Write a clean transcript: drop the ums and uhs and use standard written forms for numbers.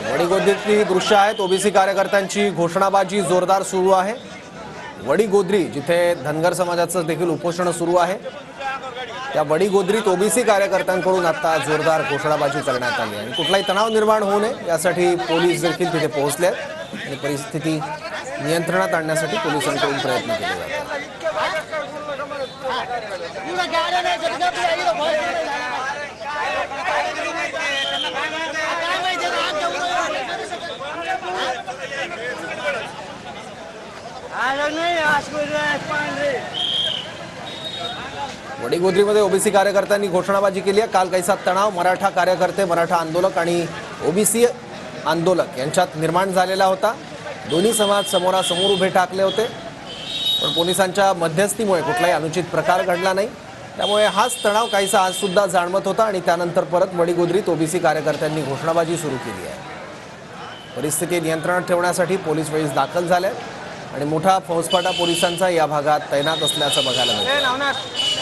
वडीगोद्रीतली दृश्य आहेत। ओबीसी कार्यकर्त्यांची घोषणाबाजी जोरदार सुरू आहे। वडीगोद्री जिथे धनगर समाजाचं देखील उपोषण सुरू आहे, त्या वडीगोद्रीत ओबीसी कार्यकर्त्यांकडून आता जोरदार घोषणाबाजी करण्यात आली आणि कुठलाही तणाव निर्माण होऊ नये यासाठी पोलीस देखील तिथे पोहोचले आणि परिस्थिती नियंत्रणात आणण्यासाठी पोलिसांकडून प्रयत्न केले जातात। वडीगोद्रीमध्ये ओबीसी कार्यकर्त्यांनी घोषणाबाजी केली आहे। काल कैसा तणाव मराठा कार्यकर्ते, मराठा आंदोलक आणि ओबीसी आंदोलक यांच्यात निर्माण झालेला होता। दोन्ही समाज समोरासमोर उभे ठाकले होते, पण पोलिसांच्या मध्यस्थीमुळे कुठलाही अनुचित प्रकार घडला नाही। त्यामुळे हाच तणाव काहीसा आज सुद्धा जाणवत होता आणि त्यानंतर परत वडीगोद्रीत ओबीसी कार्यकर्त्यांनी घोषणाबाजी सुरू केली आहे। परिस्थिती नियंत्रणात ठेवण्यासाठी पोलीस वेळीच दाखल झाले आणि मोठा फौजफाटा पोलिसांचा या भागात तैनात असल्याचं बघायला मिळतं।